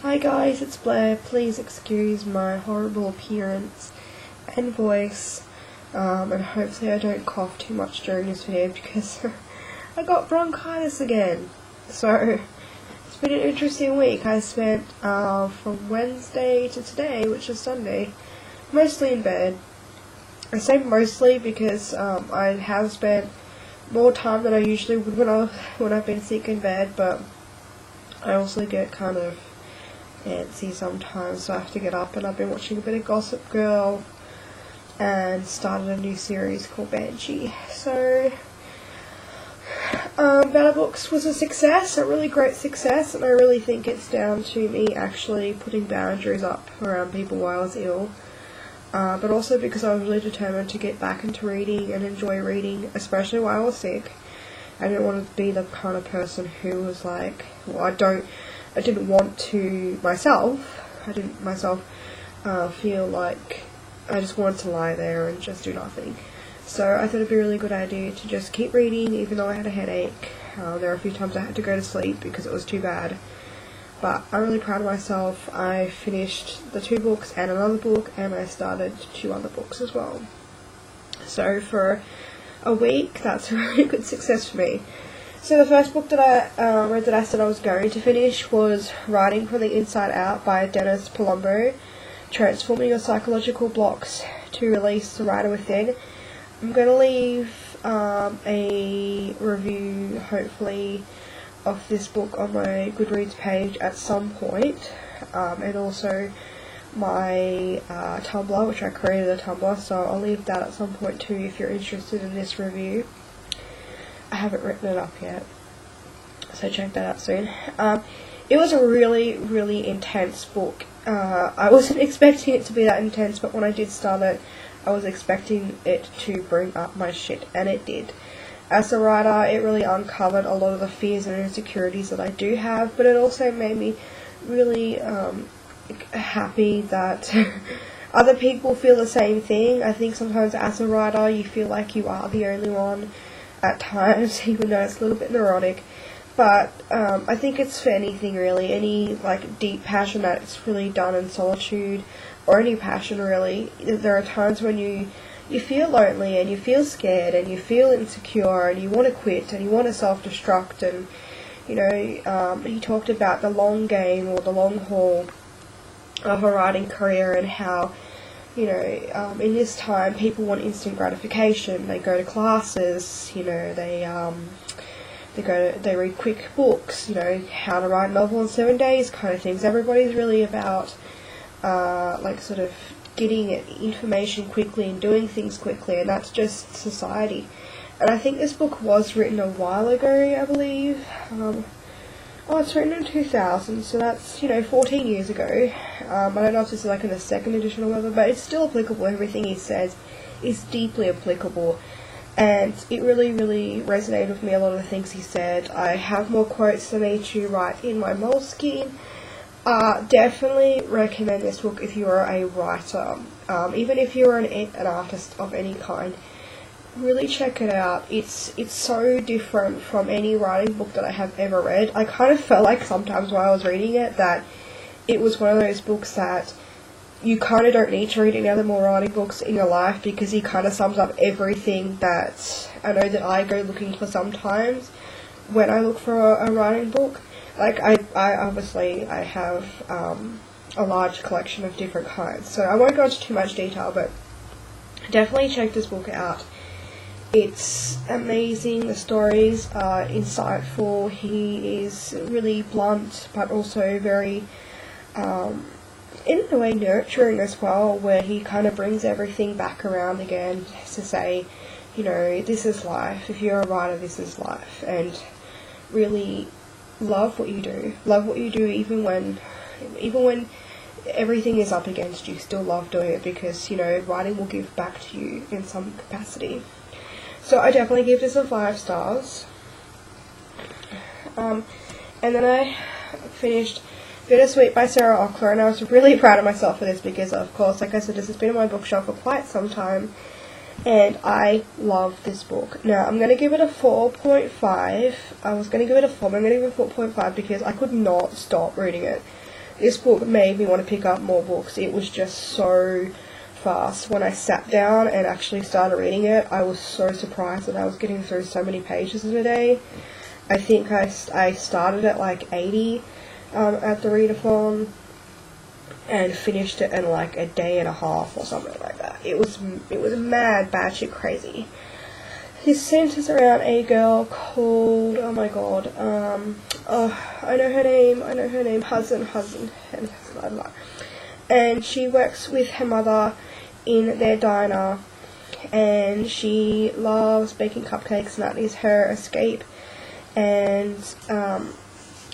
Hi guys, it's Blair. Please excuse my horrible appearance and voice, and hopefully I don't cough too much during this video because I got bronchitis again. So, it's been an interesting week. I spent from Wednesday to today, which is Sunday, mostly in bed. I say mostly because I have spent more time than I usually would when I've been sick in bed, but I also get kind of antsy sometimes, so I have to get up, and I've been watching a bit of Gossip Girl and started a new series called Banshee. So Better Books was a success, a really great success, and I really think it's down to me actually putting boundaries up around people while I was ill, but also because I was really determined to get back into reading and enjoy reading, especially while I was sick. I didn't want to be the kind of person who was like, well, I didn't want to feel like I just wanted to lie there and just do nothing. So I thought it'd be a really good idea to just keep reading even though I had a headache. There were a few times I had to go to sleep because it was too bad. But I'm really proud of myself. I finished the 2 books and another book, and I started 2 other books as well. So for a week, that's a really good success for me. So the first book that I read that I said I was going to finish was Writing from the Inside Out by Dennis Palumbo, Transforming Your Psychological Blocks to Release the Writer Within. I'm going to leave a review, hopefully, of this book on my Goodreads page at some point, and also my Tumblr, which I created a Tumblr, so I'll leave that at some point too if you're interested in this review. I haven't written it up yet, so check that out soon. It was a really, really intense book. I wasn't expecting it to be that intense, but when I did start it, I was expecting it to bring up my shit, and it did. As a writer, it really uncovered a lot of the fears and insecurities that I do have, but it also made me really happy that other people feel the same thing. I think sometimes as a writer, you feel like you are the only one at times, even though it's a little bit neurotic, but I think it's for anything really, any like deep passion that's really done in solitude, or any passion really. There are times when you feel lonely and you feel scared and you feel insecure and you want to quit and you want to self-destruct, and you know, he talked about the long game or the long haul of a writing career, and how, you know, in this time people want instant gratification. They go to classes, you know, they read quick books, you know, how to write a novel in 7 days kind of things. Everybody's really about like sort of getting information quickly and doing things quickly, and that's just society. And I think this book was written a while ago, I believe. It's written in 2000, so that's, you know, 14 years ago. I don't know if this is like in the second edition or whatever, but it's still applicable. Everything he says is deeply applicable, and it really, really resonated with me, a lot of the things he said. I have more quotes than me to write in my Moleskine. Definitely recommend this book if you are a writer, even if you're an artist of any kind. Really check it out. It's so different from any writing book that I have ever read. I kind of felt like sometimes while I was reading it that it was one of those books that you kind of don't need to read any other more writing books in your life, because he kind of sums up everything that I know that I go looking for sometimes when I look for a writing book. Like, I obviously have a large collection of different kinds, so I won't go into too much detail, but definitely check this book out. It's amazing. The stories are insightful. He is really blunt, but also very, in a way, nurturing as well, where he kind of brings everything back around again to say, you know, this is life. If you're a writer, this is life. And really love what you do. Love what you do even when everything is up against you. Still love doing it, because, you know, writing will give back to you in some capacity. So I definitely give this a 5 stars. And then I finished Bittersweet by Sarah Ockler, and I was really proud of myself for this because, of course, like I said, this has been on my bookshelf for quite some time, and I love this book. Now, I'm going to give it a 4.5. I was going to give it a 4, but I'm going to give it a 4.5 because I could not stop reading it. this book made me want to pick up more books. It was just so fast. When I sat down and actually started reading it, I was so surprised that I was getting through so many pages in a day. I think I started at like 80 at the readathon and finished it in like a day and a half or something like that. It was mad, batshit crazy. This centers around a girl called, oh my god, I know her name, Hudson, I don't know. And she works with her mother in their diner, and she loves baking cupcakes, and that is her escape. And I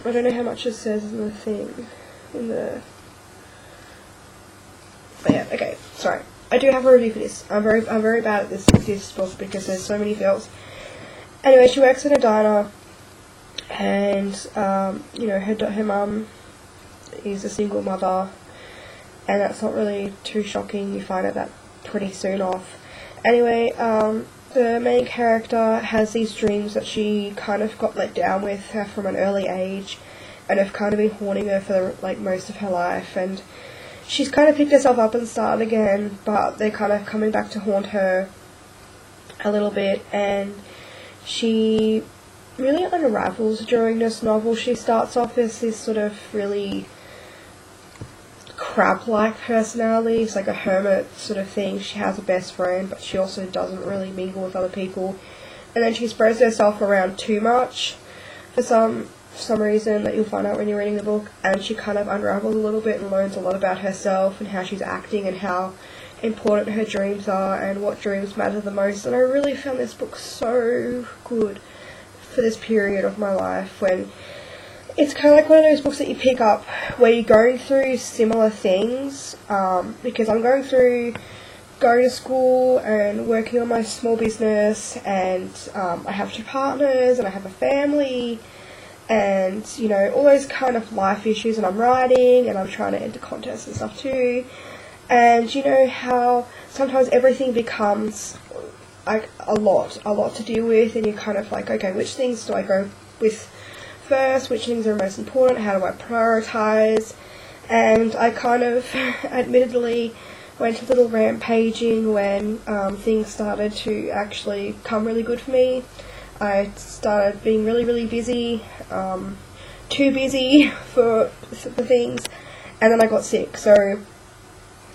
don't know how much it says in the thing, but yeah, okay, sorry. I do have a review for this. I'm very bad at this book because there's so many feels. Anyway, she works in a diner, and you know, her mum is a single mother, and that's not really too shocking. You find out that pretty soon off. Anyway, the main character has these dreams that she kind of got let down with from an early age, and have kind of been haunting her for like most of her life, and she's kind of picked herself up and started again, but they're kind of coming back to haunt her a little bit, and she really unravels during this novel. She starts off as this sort of really crab-like personality. It's like a hermit sort of thing. She has a best friend, but she also doesn't really mingle with other people. And then she spreads herself around too much for some reason that you'll find out when you're reading the book, and she kind of unravels a little bit and learns a lot about herself and how she's acting and how important her dreams are and what dreams matter the most. And I really found this book so good for this period of my life, when it's kind of like one of those books that you pick up where you're going through similar things, because I'm going to school and working on my small business, and I have 2 partners and I have a family, and, you know, all those kind of life issues, and I'm writing, and I'm trying to enter contests and stuff too, and you know how sometimes everything becomes like a lot to deal with, and you're kind of like, okay, which things do I go with first, which things are most important, how do I prioritize? And I kind of admittedly went a little rampaging when things started to actually come really good for me. I started being really busy, too busy for things, and then I got sick. So,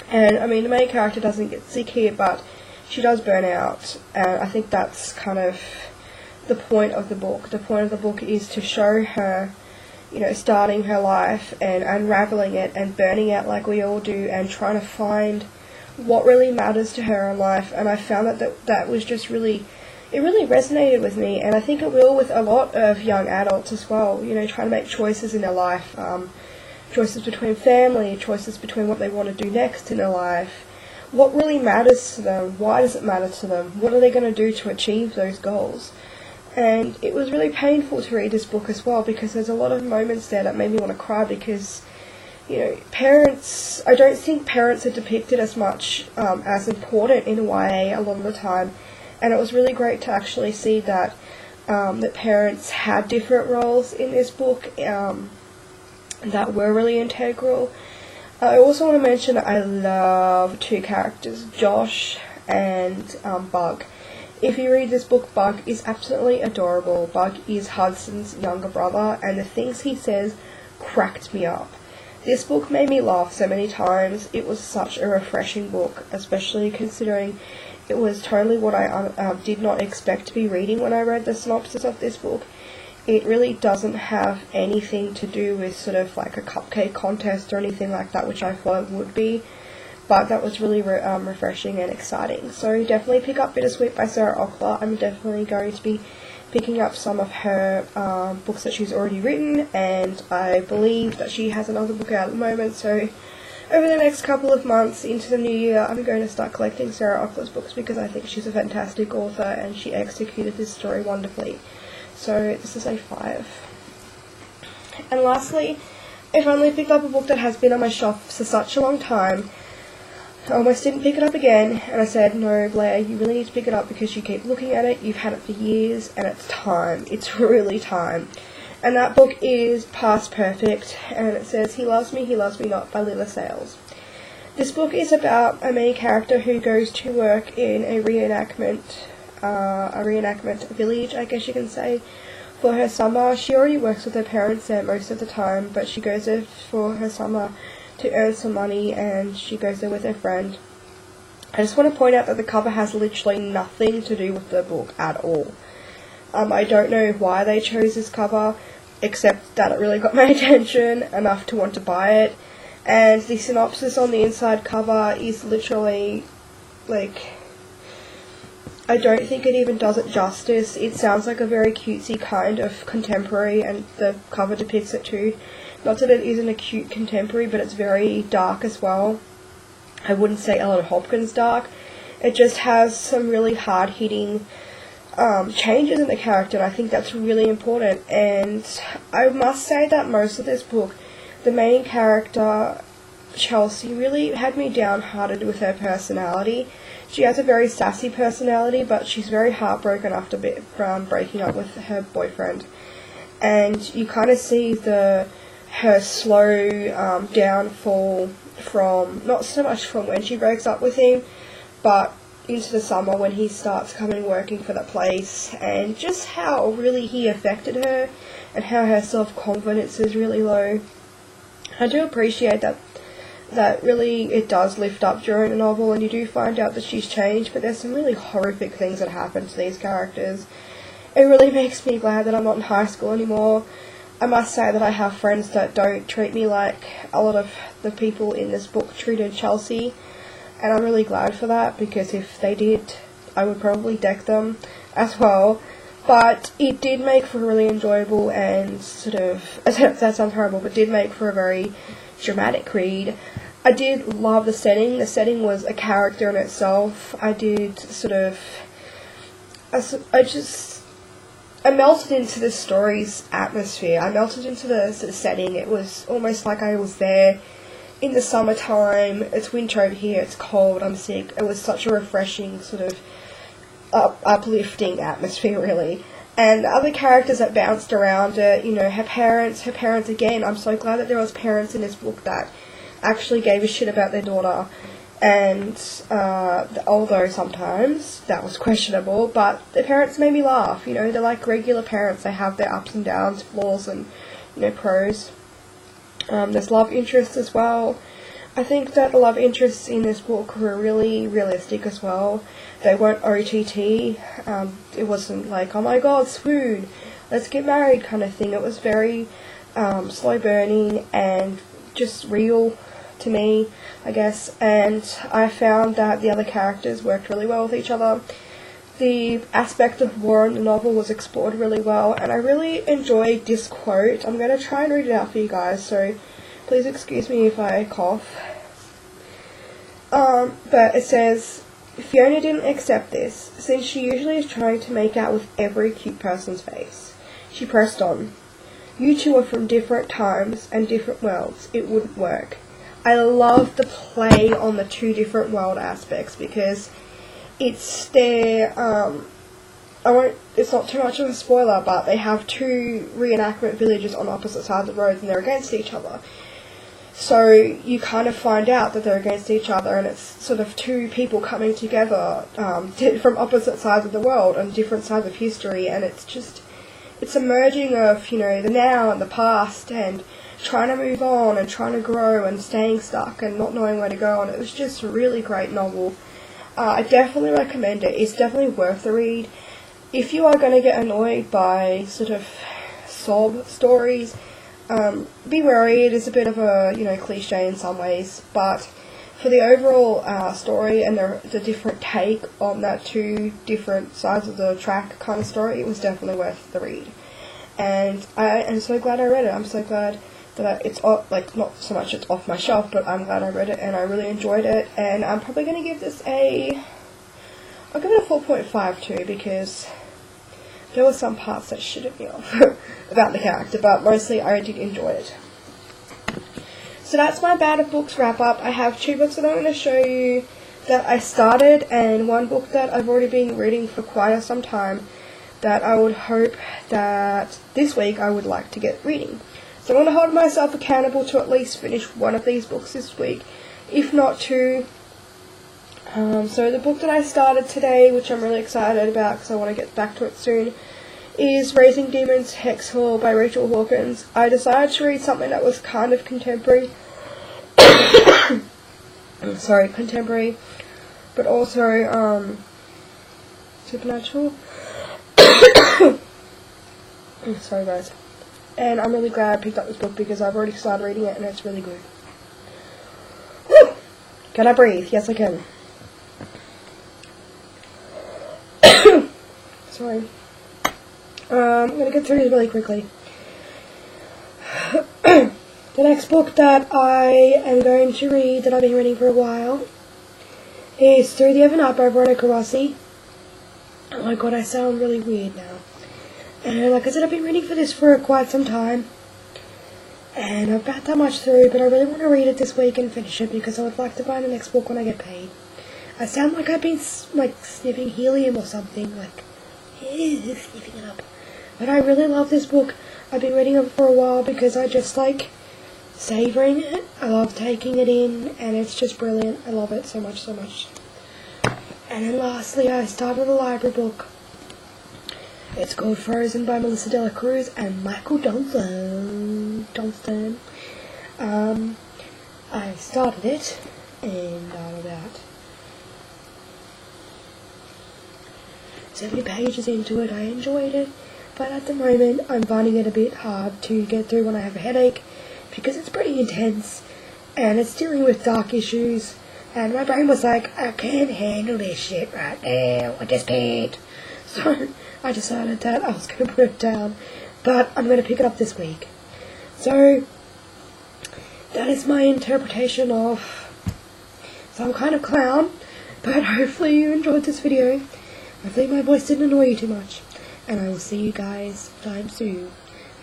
and I mean, the main character doesn't get sick here, but she does burn out, and I think that's kind of the point of the book. The point of the book is to show her, you know, starting her life and unraveling it and burning out like we all do, and trying to find what really matters to her in life. And I found that was just really, it really resonated with me, and I think it will with a lot of young adults as well, you know, trying to make choices in their life, choices between family, choices between what they want to do next in their life, what really matters to them, why does it matter to them, what are they going to do to achieve those goals. And it was really painful to read this book as well, because there's a lot of moments there that made me want to cry, because, you know, parents, I don't think parents are depicted as much as important in YA a lot of the time. And it was really great to actually see that that parents had different roles in this book that were really integral. I also want to mention that I love 2 characters, Josh and Bug. If you read this book, Bug is absolutely adorable. Bug is Hudson's younger brother, and the things he says cracked me up. This book made me laugh so many times. It was such a refreshing book, especially considering it was totally what I did not expect to be reading when I read the synopsis of this book. It really doesn't have anything to do with sort of like a cupcake contest or anything like that, which I thought it would be, but that was really refreshing and exciting. So definitely pick up Bittersweet by Sarah Ockler. I'm definitely going to be picking up some of her books that she's already written, and I believe that she has another book out at the moment, so over the next couple of months into the new year, I'm going to start collecting Sarah Ockler's books, because I think she's a fantastic author and she executed this story wonderfully. So this is a 5. And lastly, I finally picked up a book that has been on my shelf for such a long time. I almost didn't pick it up again, and I said, no, Blair, you really need to pick it up because you keep looking at it, you've had it for years, and it's time. It's really time. And that book is Past Perfect, and it says He Loves Me Not by Lila Sales. This book is about a main character who goes to work in a reenactment village, I guess you can say, for her summer. She already works with her parents there most of the time, but she goes there for her summer to earn some money, and she goes there with her friend. I just want to point out that the cover has literally nothing to do with the book at all. I don't know why they chose this cover, except that it really got my attention enough to want to buy it. And the synopsis on the inside cover is literally, like, I don't think it even does it justice. It sounds like a very cutesy kind of contemporary, and the cover depicts it too. Not that it isn't a cute contemporary, but it's very dark as well. I wouldn't say Ellen Hopkins dark. It just has some really hard-hitting changes in the character, and I think that's really important. And I must say that most of this book, the main character, Chelsea, really had me downhearted with her personality. She has a very sassy personality, but she's very heartbroken after breaking up with her boyfriend. And you kind of see her slow downfall from, not so much from when she breaks up with him, but into the summer when he starts coming working for the place, and just how really he affected her, and how her self-confidence is really low. I do appreciate that really it does lift up during the novel, and you do find out that she's changed, but there's some really horrific things that happen to these characters. It really makes me glad that I'm not in high school anymore. I must say that I have friends that don't treat me like a lot of the people in this book treated Chelsea, and I'm really glad for that, because if they did, I would probably deck them as well. But it did make for a really enjoyable and sort of, that sounds horrible, but did make for a very dramatic read. I did love the setting. The setting was a character in itself. I melted into the story's atmosphere. I melted into the setting. It was almost like I was there in the summertime. It's winter over here, it's cold, I'm sick. It was such a refreshing, sort of uplifting atmosphere, really. And the other characters that bounced around it, her parents again. I'm so glad that there was parents in this book that actually gave a shit about their daughter. And although sometimes that was questionable, but the parents made me laugh. They're like regular parents. They have their ups and downs, flaws, and pros. There's love interests as well. I think that the love interests in this book were really realistic as well. They weren't OTT. It wasn't like, oh my god, swoon, let's get married kind of thing. It was very slow burning and just real to me, I guess. And I found that the other characters worked really well with each other. The aspect of war in the novel was explored really well, and I really enjoyed this quote. I'm going to try and read it out for you guys, so please excuse me if I cough. But it says, Fiona didn't accept this, since she usually is trying to make out with every cute person's face. She pressed on. You two are from different times and different worlds. It wouldn't work. I love the play on the two different world aspects, because it's their, it's not too much of a spoiler, but they have two reenactment villages on opposite sides of the roads, and they're against each other. So you kind of find out that they're against each other, and it's sort of two people coming together from opposite sides of the world and different sides of history, and it's a merging of, the now and the past, and trying to move on and trying to grow and staying stuck and not knowing where to go, and it was just a really great novel. I definitely recommend it. It's definitely worth the read. If you are going to get annoyed by sort of sob stories, be wary. It is a bit of a, cliche in some ways, but for the overall story and the different take on that two different sides of the track kind of story, it was definitely worth the read. And I am so glad I read it. I'm so glad that it's off, not so much it's off my shelf, but I'm glad I read it and I really enjoyed it. And I'm probably going to give this I'll give it a 4.5 too, because there were some parts that shitted me off about the character, but mostly I did enjoy it. So that's my Bout of Books wrap up. I have 2 books that I'm going to show you that I started, and 1 book that I've already been reading for quite some time. that I would hope that this week I would like to get reading. So I'm going to hold myself accountable to at least finish one of these books this week, if not two. So the book that I started today, which I'm really excited about because I want to get back to it soon, is Raising Demons Hex Hall by Rachel Hawkins. I decided to read something that was kind of contemporary. Contemporary, but also supernatural. Sorry guys. And I'm really glad I picked up this book because I've already started reading it and it's really good. Woo! Can I breathe? Yes, I can. Sorry. I'm going to get through these really quickly. The next book that I am going to read, that I've been reading for a while, is Through the Evan Up by Veronica Rossi. Oh my god, I sound really weird now. And like I said, I've been reading for this for quite some time. And I've got that much through, but I really want to read it this week and finish it because I would like to buy the next book when I get paid. I sound like I've been sniffing helium or something, like sniffing it up. But I really love this book. I've been reading it for a while because I just like savouring it. I love taking it in, and it's just brilliant. I love it so much, so much. And then lastly, I started a library book. It's called Frozen by Melissa Dela Cruz and Michael Johnston. I started it, and I'm about 70 pages into it. I enjoyed it, but at the moment I'm finding it a bit hard to get through when I have a headache because it's pretty intense and it's dealing with dark issues, and my brain was like, I can't handle this shit right now, I just can't. So I decided that I was going to put it down, but I'm going to pick it up this week. So that is my interpretation of some kind of clown, but hopefully you enjoyed this video. Hopefully my voice didn't annoy you too much, and I will see you guys time soon.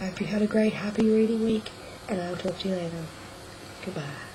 I hope you had a great, happy reading week, and I'll talk to you later. Goodbye.